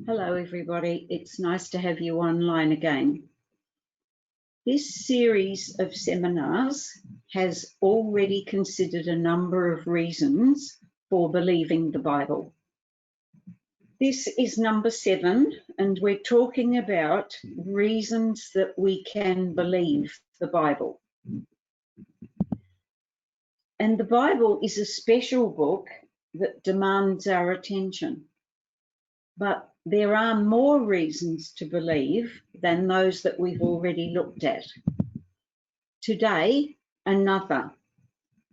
Hello everybody, it's nice to have you online again. This series of seminars has already considered a number of reasons for believing the Bible. This is number 7, and we're talking about reasons that we can believe the Bible. And the Bible is a special book that demands our attention. But there are more reasons to believe than those that we've already looked at. Today, another: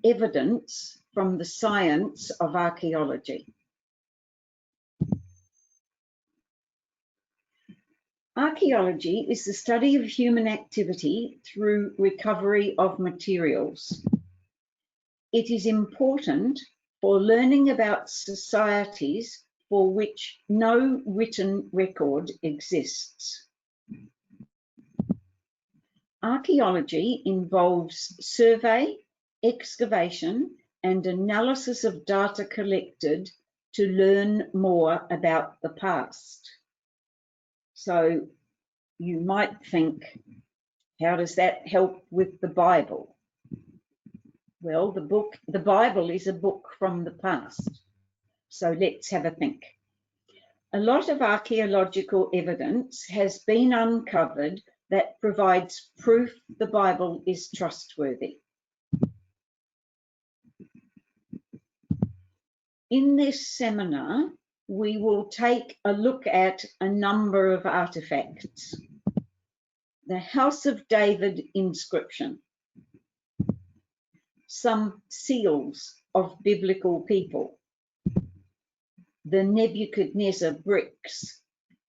evidence from the science of archaeology. Archaeology is the study of human activity through recovery of materials. It is important for learning about societies for which no written record exists. Archaeology involves survey, excavation, and analysis of data collected to learn more about the past. So you might think, how does that help with the Bible? Well, the Bible is a book from the past. So let's have a think. A lot of archaeological evidence has been uncovered that provides proof the Bible is trustworthy. In this seminar, we will take a look at a number of artifacts. The House of David inscription, some seals of biblical people, the Nebuchadnezzar bricks,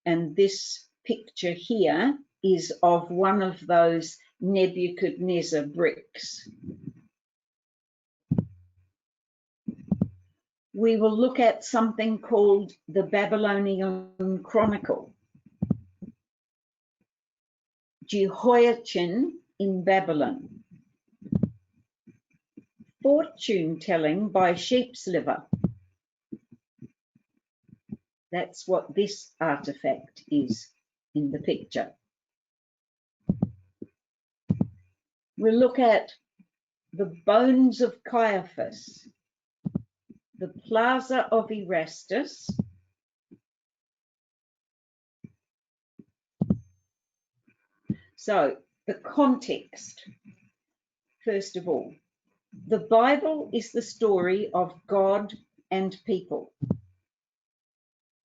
and this picture here is of one of those Nebuchadnezzar bricks. We will look at something called the Babylonian Chronicle, Jehoiachin in Babylon, fortune telling by sheep's liver. That's what this artifact is in the picture. We'll look at the Bones of Caiaphas, the Plaza of Erastus, so the context. First of all, the Bible is the story of God and people.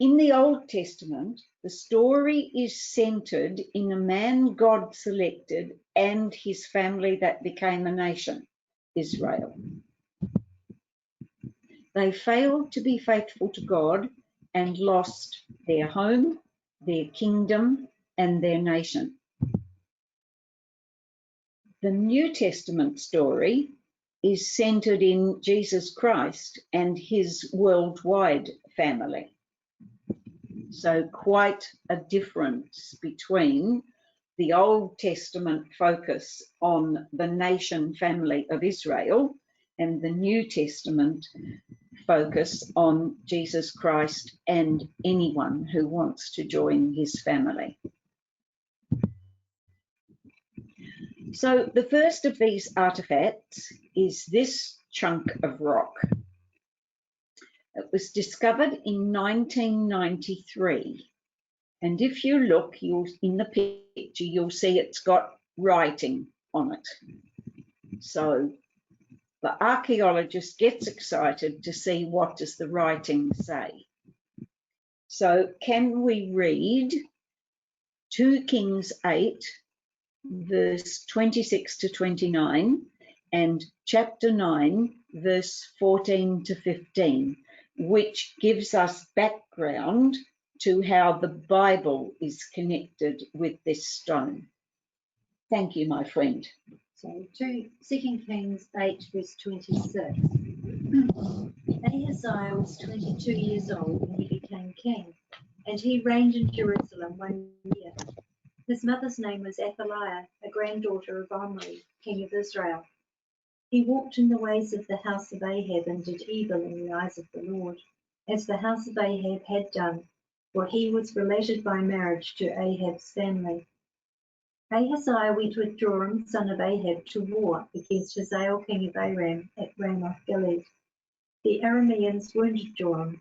In the Old Testament, the story is centered in a man God selected and his family that became a nation, Israel. They failed to be faithful to God and lost their home, their kingdom, and their nation. The New Testament story is centered in Jesus Christ and his worldwide family. So quite a difference between the Old Testament focus on the nation family of Israel and the New Testament focus on Jesus Christ and anyone who wants to join his family. So the first of these artifacts is this chunk of rock. It was discovered in 1993. And if you look, in the picture, you'll see it's got writing on it. So the archaeologist gets excited to see what does the writing say. So can we read 2 Kings 8, verse 26 to 29, and chapter 9, verse 14 to 15, which gives us background to how the Bible is connected with this stone. Thank you, my friend. So 2 Kings 8, verse 26. Ahaziah was 22 years old when he became king, and he reigned in Jerusalem 1 year. His mother's name was Athaliah, a granddaughter of Omri, king of Israel. He walked in the ways of the house of Ahab and did evil in the eyes of the Lord, as the house of Ahab had done, for he was related by marriage to Ahab's family. Ahaziah went with Joram, son of Ahab, to war against Hazael, king of Aram, at Ramoth Gilead. The Arameans wounded Joram,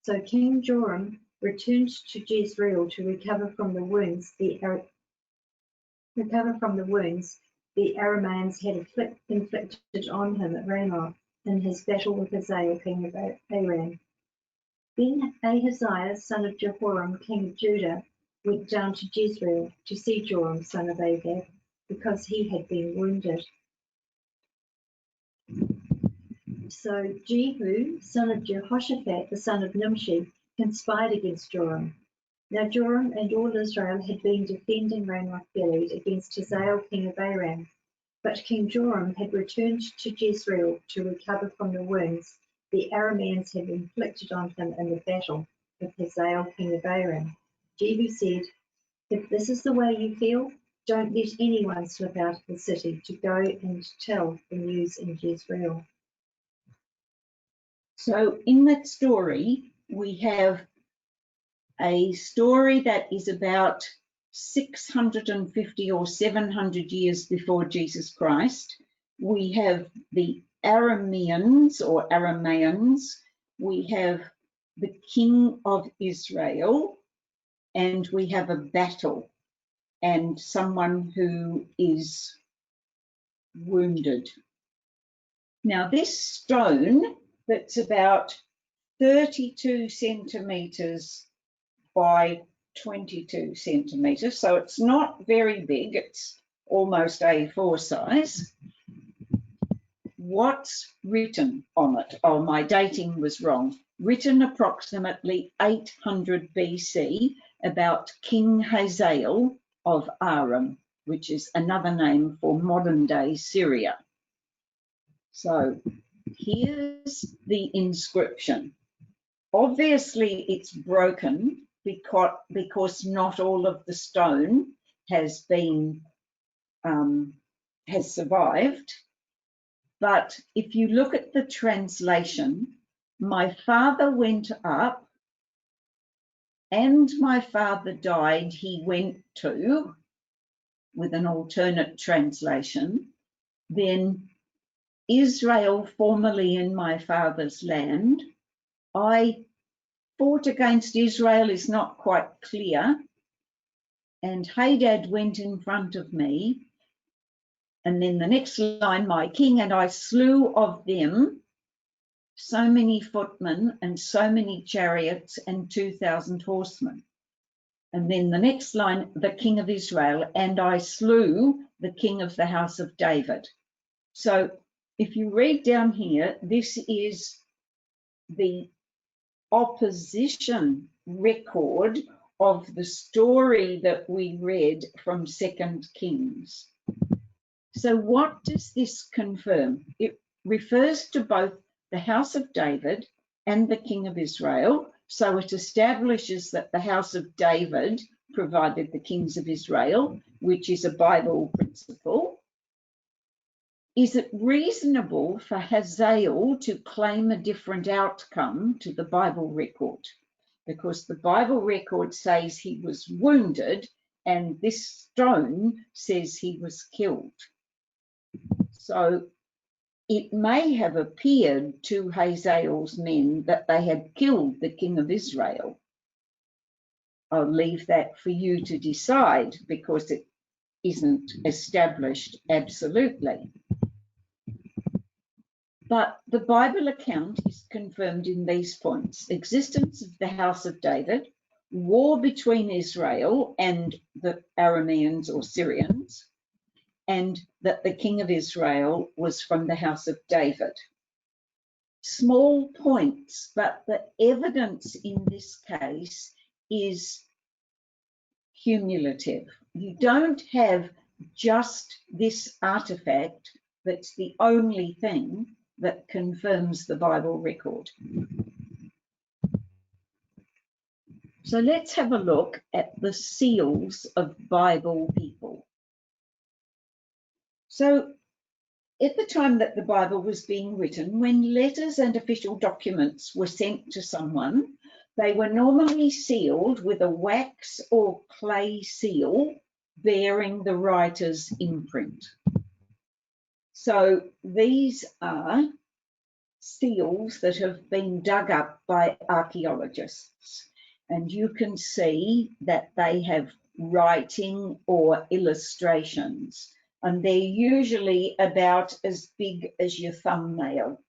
so King Joram returned to Jezreel to recover from the wounds the Arameans had inflicted on him at Ramoth in his battle with Hazael, king of Aram. Then Ahaziah, son of Jehoram, king of Judah, went down to Jezreel to see Joram, son of Ahab, because he had been wounded. So Jehu, son of Jehoshaphat, the son of Nimshi, conspired against Joram. Now Joram and all Israel had been defending Ramoth Gilead against Hazael, king of Aram, but King Joram had returned to Jezreel to recover from the wounds the Arameans had inflicted on him in the battle with Hazael, king of Aram. Jehu said, "If this is the way you feel, don't let anyone slip out of the city to go and tell the news in Jezreel." So in that story, we have a story that is about 650 or 700 years before Jesus Christ. We have the Arameans or Aramaeans. We have the king of Israel, and we have a battle and someone who is wounded. Now this stone that's about 32 centimetres by 22 centimetres, so it's not very big, it's almost A4 size. What's written on it? Oh, my dating was wrong. Written approximately 800 BC about King Hazael of Aram, which is another name for modern day Syria. So here's the inscription. Obviously it's broken because not all of the stone has been has survived. But if you look at the translation, my father went up and my father died, he went to, with an alternate translation, then Israel, formerly in my father's land. I fought against Israel is not quite clear. And Hadad went in front of me. And then the next line, my king and I slew of them so many footmen and so many chariots and 2,000 horsemen. And then the next line, the king of Israel, and I slew the king of the house of David. So if you read down here, this is the opposition record of the story that we read from 2 Kings. So what does this confirm? It refers to both the house of David and the king of Israel. So it establishes that the house of David provided the kings of Israel, which is a Bible principle. Is it reasonable for Hazael to claim a different outcome to the Bible record? Because the Bible record says he was wounded and this stone says he was killed. So it may have appeared to Hazael's men that they had killed the king of Israel. I'll leave that for you to decide because it isn't established absolutely. But the Bible account is confirmed in these points: existence of the house of David, war between Israel and the Arameans or Syrians, and that the king of Israel was from the house of David. Small points, but the evidence in this case is cumulative. You don't have just this artifact that's the only thing that confirms the Bible record. So let's have a look at the seals of Bible people. So at the time that the Bible was being written, when letters and official documents were sent to someone, They were normally sealed with a wax or clay seal bearing the writer's imprint. So these are seals that have been dug up by archaeologists, and you can see that they have writing or illustrations, and they're usually about as big as your thumbnail.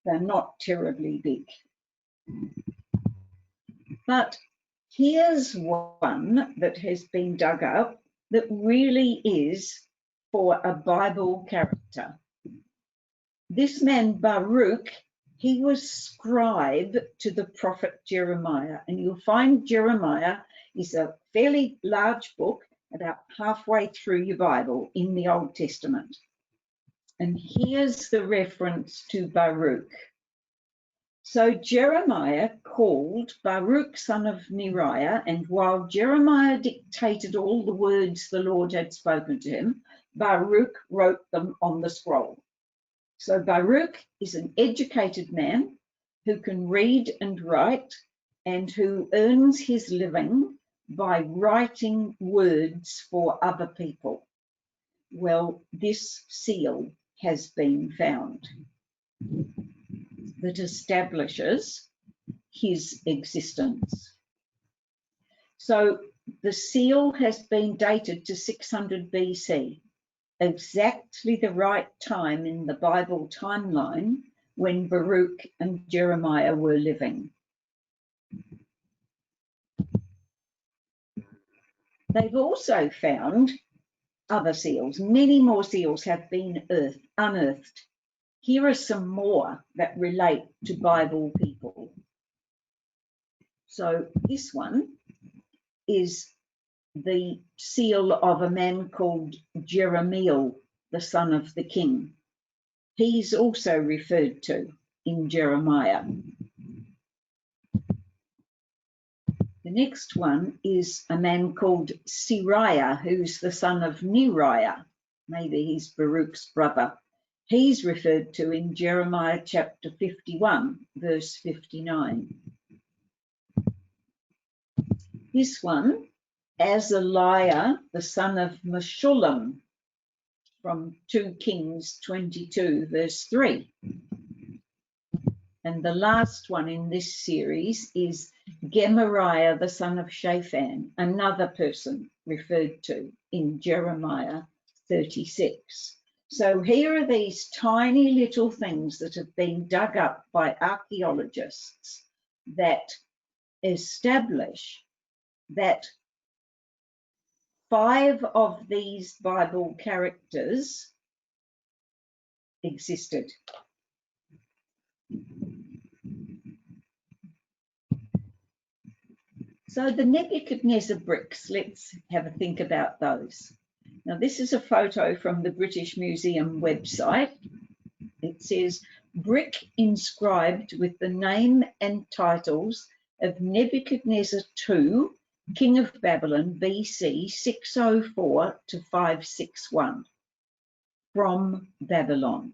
They're not terribly big. But here's one that has been dug up that really is for a Bible character. This man Baruch, he was scribe to the prophet Jeremiah, and you'll find Jeremiah is a fairly large book, about halfway through your Bible in the Old Testament. And here's the reference to Baruch. So Jeremiah called Baruch son of Neriah, and while Jeremiah dictated all the words the Lord had spoken to him, Baruch wrote them on the scroll. So Baruch is an educated man who can read and write and who earns his living by writing words for other people. Well, this seal has been found that establishes his existence. So the seal has been dated to 600 BC, exactly the right time in the Bible timeline when Baruch and Jeremiah were living. They've also found other seals. Many more seals have been unearthed. Here are some more that relate to Bible people. So this one is the seal of a man called Jeremiel, the son of the king. He's also referred to in Jeremiah. The next one is a man called Siriah, who's the son of Neriah. Maybe he's Baruch's brother. He's referred to in Jeremiah chapter 51, verse 59. This one, Azaliah, the son of Meshullam, from 2 Kings 22, verse 3. And the last one in this series is Gemariah, the son of Shaphan, another person referred to in Jeremiah 36. So here are these tiny little things that have been dug up by archaeologists that establish that 5 of these Bible characters existed. So the Nebuchadnezzar bricks, let's have a think about those. Now this is a photo from the British Museum website. It says, brick inscribed with the name and titles of Nebuchadnezzar II, King of Babylon, BC 604 to 561, from Babylon.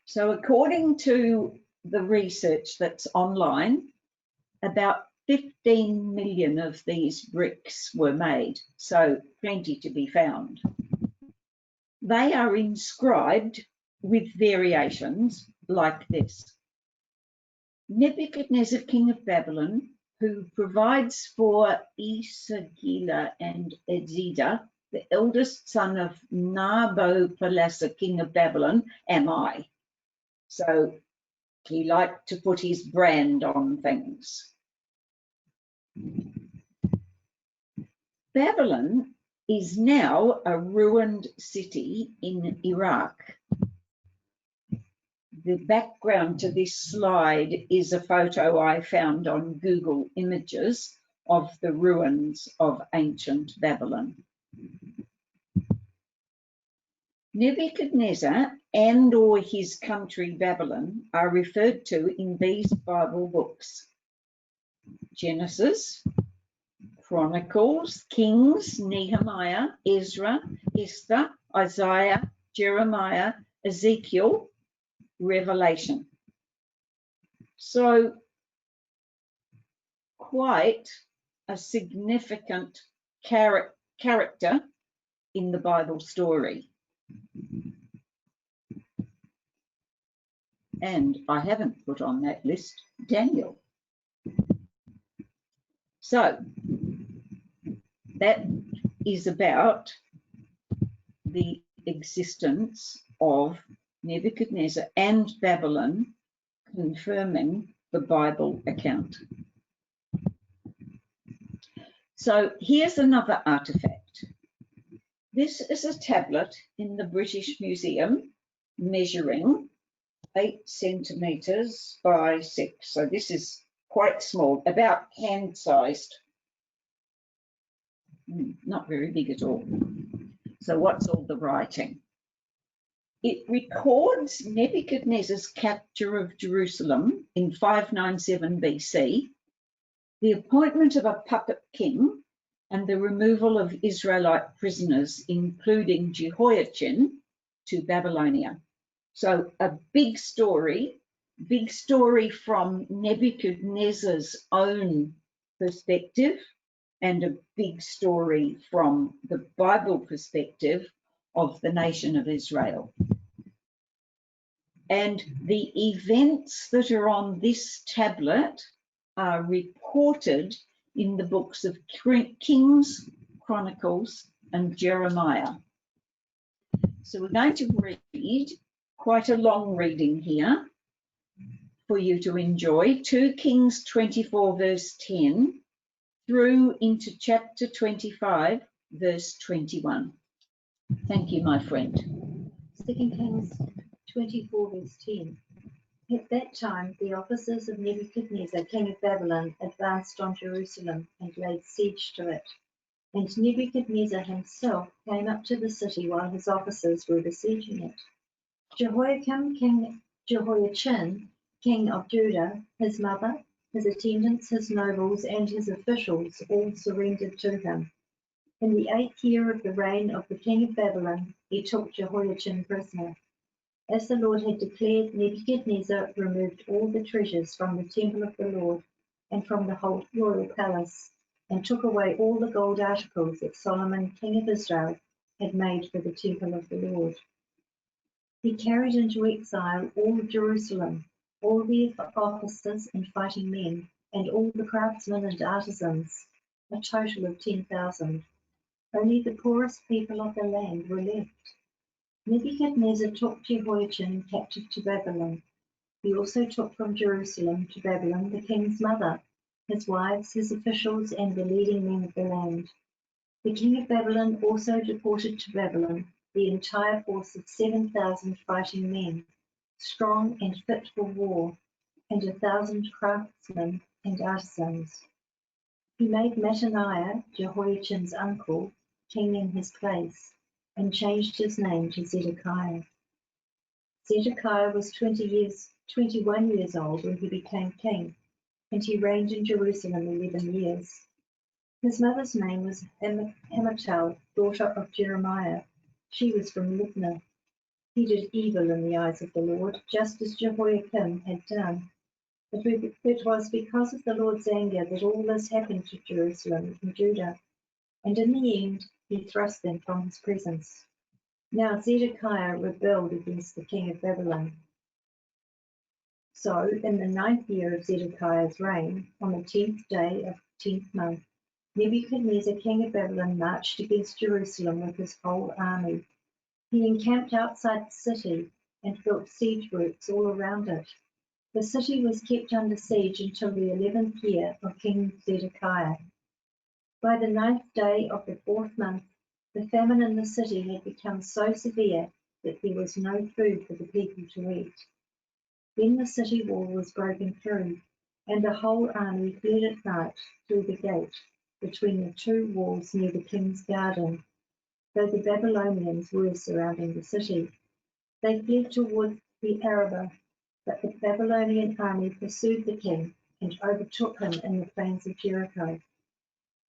So according to the research that's online, about 15 million of these bricks were made, so plenty to be found. They are inscribed with variations like this. Nebuchadnezzar, king of Babylon, who provides for Esagila and Ezida, the eldest son of Nabopolassar, king of Babylon, am I. So he liked to put his brand on things. Babylon is now a ruined city in Iraq. The background to this slide is a photo I found on Google Images of the ruins of ancient Babylon. Nebuchadnezzar and or his country Babylon are referred to in these Bible books: Genesis, Chronicles, Kings, Nehemiah, Ezra, Esther, Isaiah, Jeremiah, Ezekiel, Revelation. So quite a significant character in the Bible story. And I haven't put on that list Daniel. So that is about the existence of Nebuchadnezzar and Babylon, confirming the Bible account. So here's another artifact. This is a tablet in the British Museum measuring 8 centimetres by 6. So this is quite small, about hand-sized. Not very big at all. So what's all the writing? It records Nebuchadnezzar's capture of Jerusalem in 597 BC, the appointment of a puppet king, and the removal of Israelite prisoners, including Jehoiachin, to Babylonia. So a big story from Nebuchadnezzar's own perspective, and a big story from the Bible perspective of the nation of Israel. And the events that are on this tablet are reported in the books of Kings, Chronicles, and Jeremiah. So we're going to read quite a long reading here for you to enjoy. 2 Kings 24 verse 10 through into chapter 25 verse 21. Thank you, my friend. 2 Kings 24 verse 10. At that time, the officers of Nebuchadnezzar, king of Babylon, advanced on Jerusalem and laid siege to it. And Nebuchadnezzar himself came up to the city while his officers were besieging it. Jehoiachin, king of Judah, his mother, his attendants, his nobles, and his officials all surrendered to him. In the 8th year of the reign of the king of Babylon, he took Jehoiachin prisoner. As the Lord had declared, Nebuchadnezzar removed all the treasures from the temple of the Lord and from the whole royal palace, and took away all the gold articles that Solomon, king of Israel, had made for the temple of the Lord. He carried into exile all of Jerusalem, all the officers and fighting men, and all the craftsmen and artisans, a total of 10,000. Only the poorest people of the land were left. Nebuchadnezzar took Jehoiachin captive to Babylon. He also took from Jerusalem to Babylon the king's mother, his wives, his officials, and the leading men of the land. The king of Babylon also deported to Babylon the entire force of 7,000 fighting men, strong and fit for war, and 1,000 craftsmen and artisans. He made Mattaniah, Jehoiachin's uncle, king in his place, and changed his name to Zedekiah. Zedekiah was 21 years old when he became king, and he reigned in Jerusalem 11 years. His mother's name was Hamutal, daughter of Jeremiah. She was from Libnah. He did evil in the eyes of the Lord, just as Jehoiakim had done. But it was because of the Lord's anger that all this happened to Jerusalem and Judah, and in the end he thrust them from his presence. Now Zedekiah rebelled against the king of Babylon. So in the 9th year of Zedekiah's reign, on the 10th day of the 10th month, Nebuchadnezzar, king of Babylon, marched against Jerusalem with his whole army. He encamped outside the city and built siege works all around it. The city was kept under siege until the 11th year of King Zedekiah. By the 9th day of the 4th month, the famine in the city had become so severe that there was no food for the people to eat. Then the city wall was broken through, and the whole army fled at night through the gate between the 2 walls near the king's garden, though the Babylonians were surrounding the city. They fled toward the Arabah, but the Babylonian army pursued the king and overtook him in the plains of Jericho.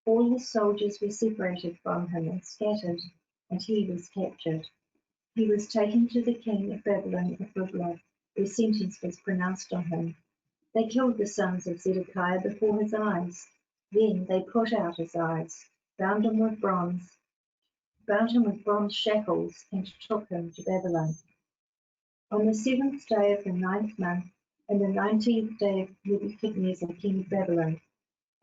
All his soldiers were separated from him and scattered, and he was captured. He was taken to the king of Babylon at Riblah, where sentence was pronounced on him. They killed the sons of Zedekiah before his eyes. Then they put out his eyes, bound him with bronze shackles, and took him to Babylon. On the 7th day of the 9th month, and the 19th day of Nebuchadnezzar, king of Babylon,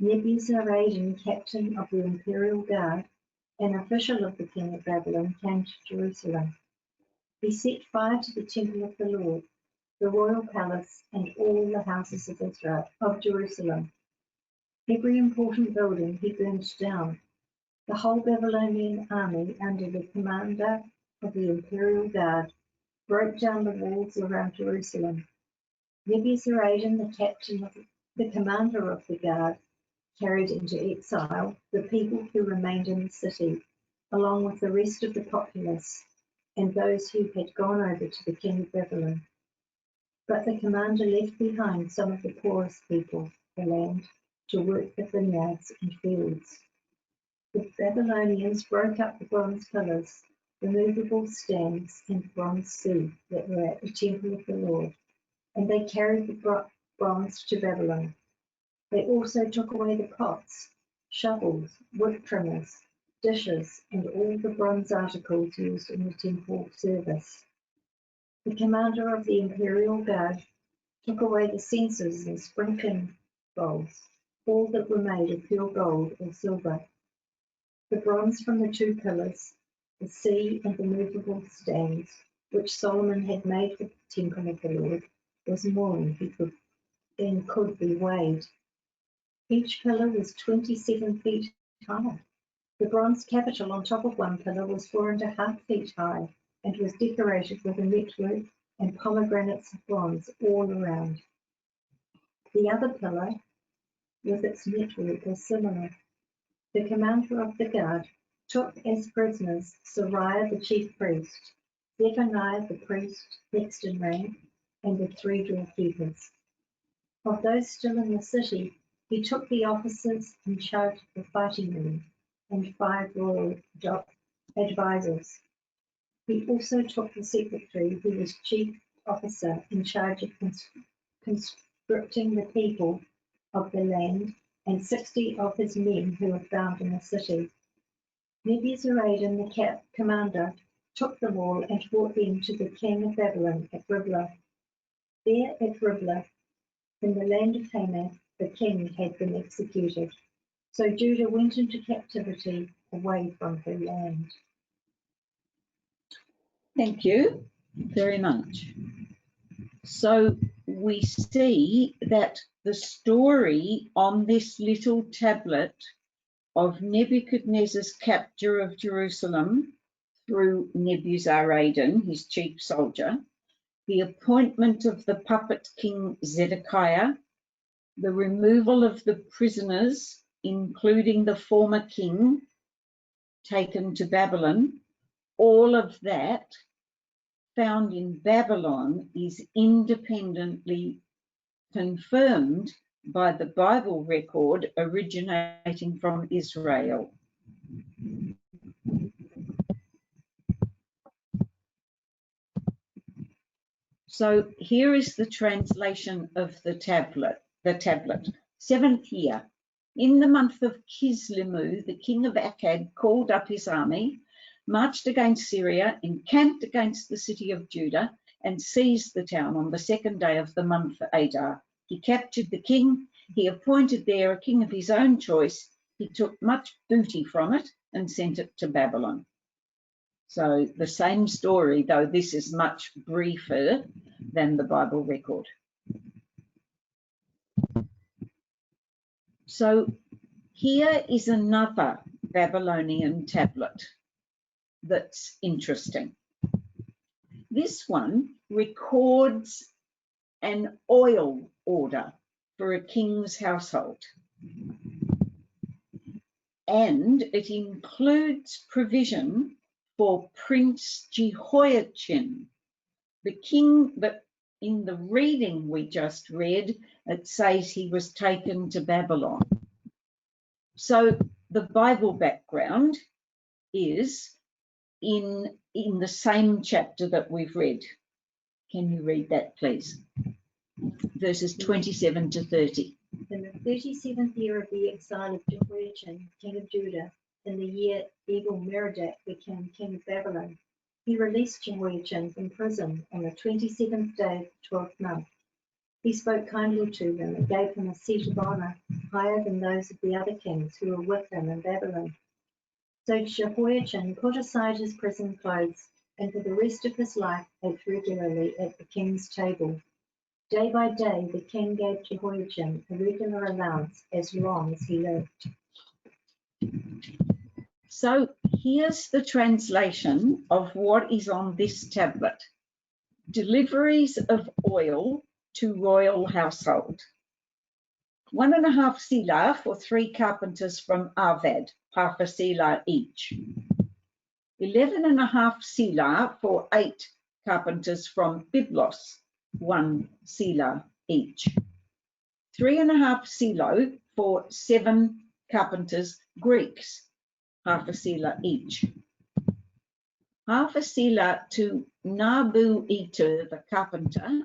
Nebuzaradan, captain of the imperial guard, an official of the king of Babylon, came to Jerusalem. He set fire to the temple of the Lord, the royal palace, and all the houses of Israel, of Jerusalem. Every important building he burned down. The whole Babylonian army, under the commander of the imperial guard, broke down the walls around Jerusalem. Nebuzaradan, the commander of the guard, carried into exile the people who remained in the city, along with the rest of the populace and those who had gone over to the king of Babylon. But the commander left behind some of the poorest people, the land, to work the vineyards and fields. The Babylonians broke up the bronze pillars, the movable stands, and bronze sea that were at the temple of the Lord, and they carried the bronze to Babylon. They also took away the pots, shovels, wood trimmers, dishes, and all the bronze articles used in the temple service. The commander of the imperial guard took away the censers and sprinkling bowls, all that were made of pure gold or silver. The bronze from the two pillars, the sea and the movable stands, which Solomon had made for the temple of the Lord, was more than could be weighed. Each pillar was 27 feet high. The bronze capital on top of one pillar was 4.5 feet high and was decorated with a network and pomegranates of bronze all around. The other pillar, with its network, was similar. The commander of the guard took as prisoners Sariah the chief priest, Zephaniah the priest next in rank, and the 3 doorkeepers. Of those still in the city, he took the officers in charge of the fighting men and 5 royal advisors. He also took the secretary, who was chief officer in charge of conscripting the people of the land, and 60 of his men who were found in the city. Nebuzaradan, the commander, took them all and brought them to the king of Babylon at Riblah. There at Riblah, in the land of Hamath, the king had been executed. So Judah went into captivity away from her land. Thank you very much. So we see that the story on this little tablet of Nebuchadnezzar's capture of Jerusalem through Nebuzaradan, his chief soldier, the appointment of the puppet king Zedekiah, the removal of the prisoners, including the former king, taken to Babylon, all of that found in Babylon is independently confirmed by the Bible record originating from Israel. So here is the translation of the tablet. 7th year. In the month of Kislevu, the king of Akkad called up his army, marched against Syria, encamped against the city of Judah, and seized the town on the 2nd day of the month Adar. He captured the king. He appointed there a king of his own choice. He took much booty from it and sent it to Babylon. So the same story, though this is much briefer than the Bible record. So here is another Babylonian tablet that's interesting. This one records an oil order for a king's household. And it includes provision for Prince Jehoiachin, the king that in the reading we just read, it says he was taken to Babylon. So the Bible background is in the same chapter that we've read. Can you read that, please? verses 27 to 30. In the 37th year of the exile of Jehoiachin, king of Judah, in the year Evil-Merodach became king of Babylon, he released Jehoiachin from prison on the 27th day of the 12th month. He spoke kindly to him and gave him a seat of honor higher than those of the other kings who were with him in Babylon. So Jehoiachin put aside his prison clothes and for the rest of his life ate regularly at the king's table. Day by day, the king gave Jehoiachin a regular allowance as long as he lived. So here's the translation of what is on this tablet. Deliveries of oil to royal household. 1.5 selah for 3 carpenters from Arvad, half a selah each. 11.5 selah for 8 carpenters from Byblos, 1 selah each. 3.5 selah for 7 carpenters Greeks, half a selah each. Half a selah to Nabu-Eter the carpenter.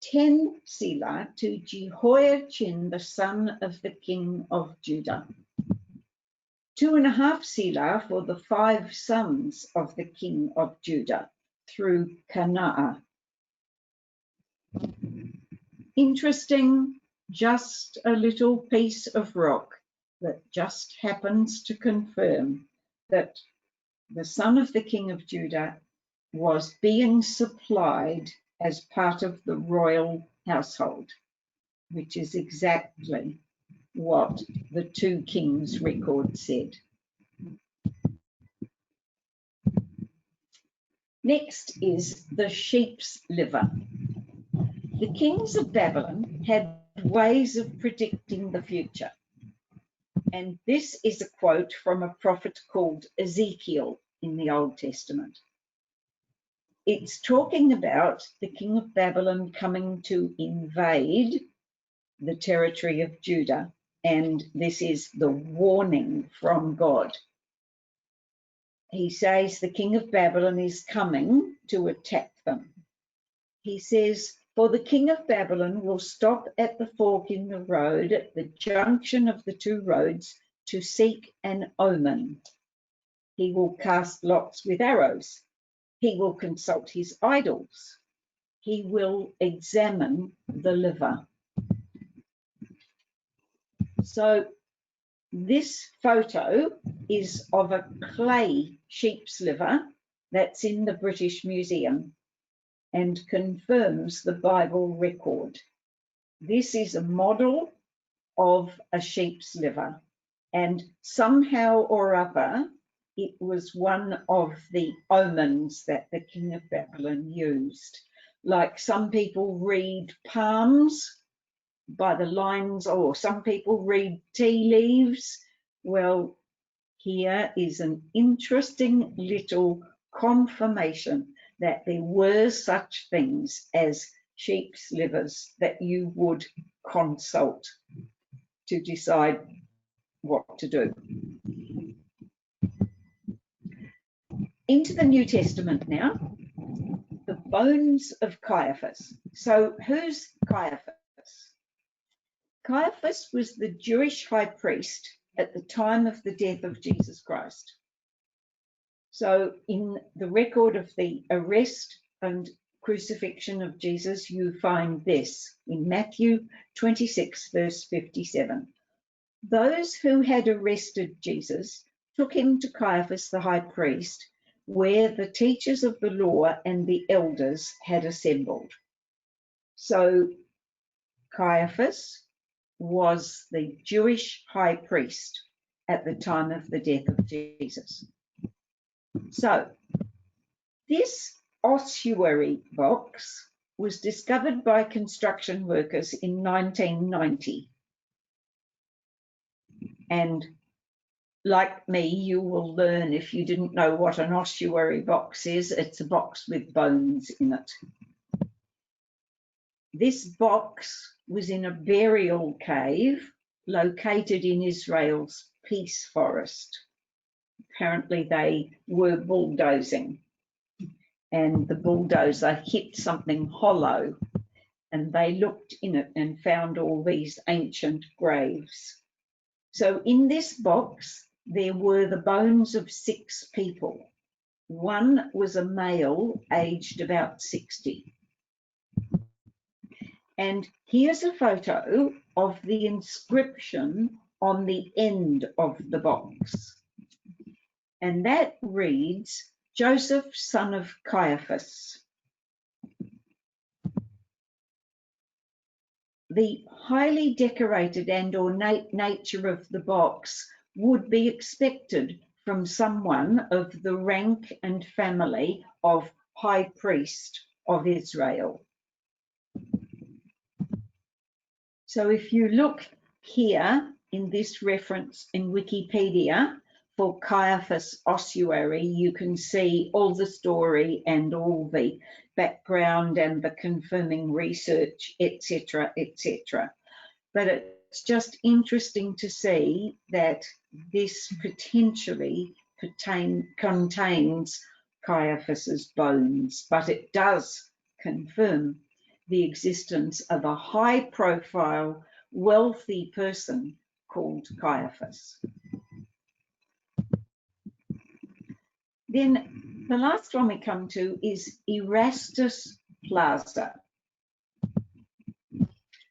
10 selah to Jehoiachin the son of the king of Judah. 2.5 selah for the 5 sons of the king of Judah through Kanaa. Interesting, just a little piece of rock that just happens to confirm that the son of the king of Judah was being supplied as part of the royal household, which is exactly what the 2 Kings record said. Next is the sheep's liver. The kings of Babylon had ways of predicting the future. And this is a quote from a prophet called Ezekiel in the Old Testament. It's talking about the king of Babylon coming to invade the territory of Judah, and this is the warning from God. He says the king of Babylon is coming to attack them. He says, for the king of Babylon will stop at the fork in the road, at the junction of the 2 roads, to seek an omen. He will cast lots with arrows. He will consult his idols. He will examine the liver. So this photo is of a clay sheep's liver that's in the British Museum and confirms the Bible record. This is a model of a sheep's liver, and somehow or other it was one of the omens that the king of Babylon used. Like some people read palms by the lines, or some people read tea leaves. Well, here is an interesting little confirmation that there were such things as sheep's livers that you would consult to decide what to do. Into the New Testament now, the bones of Caiaphas. So who's Caiaphas? Caiaphas was the Jewish high priest at the time of the death of Jesus Christ. So in the record of the arrest and crucifixion of Jesus, you find this in Matthew 26, verse 57. Those who had arrested Jesus took him to Caiaphas the high priest, where the teachers of the law and the elders had assembled. So Caiaphas was the Jewish high priest at the time of the death of Jesus. So this ossuary box was discovered by construction workers in 1990. And like me, you will learn, if you didn't know what an ossuary box is, it's a box with bones in it. This box was in a burial cave located in Israel's Peace Forest. Apparently they were bulldozing, and the bulldozer hit something hollow, and they looked in it and found all these ancient graves. So in this box, there were the bones of 6 people. One was a male aged about 60. And here's a photo of the inscription on the end of the box. And that reads, Joseph, son of Caiaphas. The highly decorated and ornate nature of the box would be expected from someone of the rank and family of high priest of Israel. So if you look here in this reference in Wikipedia for Caiaphas ossuary, you can see all the story and all the background and the confirming research, etc., etc. But it's just interesting to see that this potentially contains Caiaphas's bones, but it does confirm the existence of a high-profile, wealthy person called Caiaphas. Then the last one we come to is Erastus Plaza.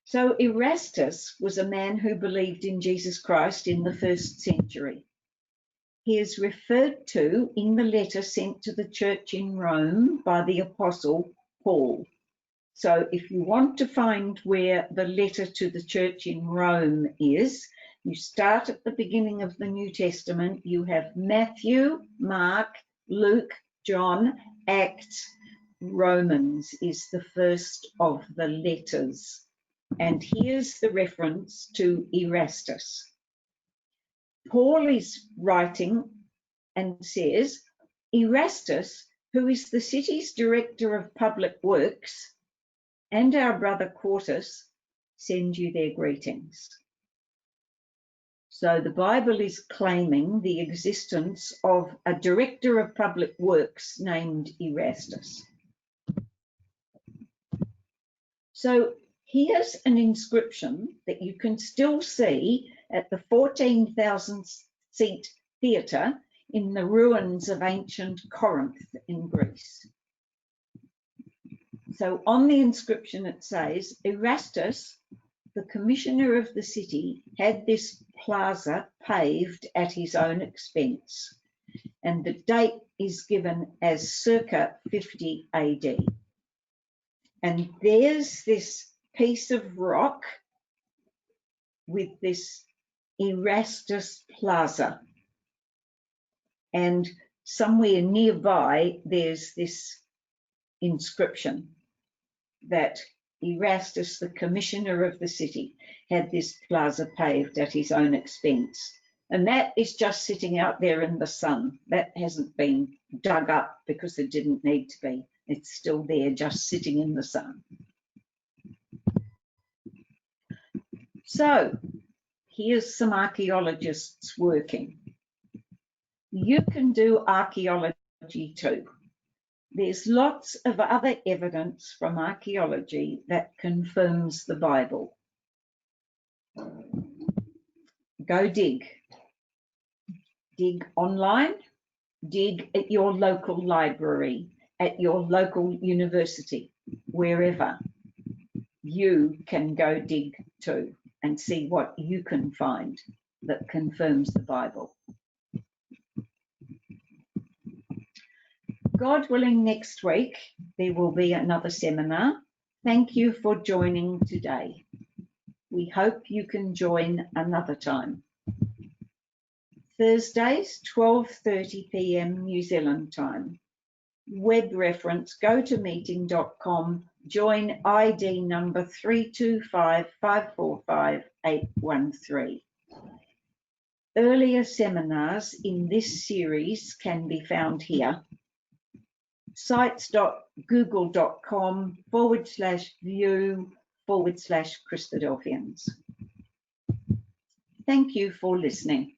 So Erastus was a man who believed in Jesus Christ in the 1st century. He is referred to in the letter sent to the church in Rome by the Apostle Paul. So if you want to find where the letter to the church in Rome is, you start at the beginning of the New Testament. You have Matthew, Mark, Luke, John, Acts, Romans is the first of the letters. And here's the reference to Erastus. Paul is writing and says, Erastus, who is the city's director of public works, and our brother Quartus send you their greetings. So the Bible is claiming the existence of a director of public works named Erastus. So here's an inscription that you can still see at the 14,000-seat theatre in the ruins of ancient Corinth in Greece. So on the inscription it says, Erastus, the commissioner of the city, had this plaza paved at his own expense. And the date is given as circa 50 AD. And there's this piece of rock with this Erastus Plaza. And somewhere nearby, there's this inscription that Erastus, the commissioner of the city, had this plaza paved at his own expense. And that is just sitting out there in the sun. That hasn't been dug up because it didn't need to be. It's still there, just sitting in the sun. So here's some archaeologists working. You can do archaeology too. There's lots of other evidence from archaeology that confirms the Bible. Go dig. Dig online, dig at your local library, at your local university, wherever. You can go dig too and see what you can find that confirms the Bible. God willing, next week there will be another seminar. Thank you for joining today. We hope you can join another time. Thursdays, 12:30 p.m. New Zealand time. Web reference, gotomeeting.com, join ID number 325545813. Earlier seminars in this series can be found here. sites.google.com/view/Christadelphians. Thank you for listening.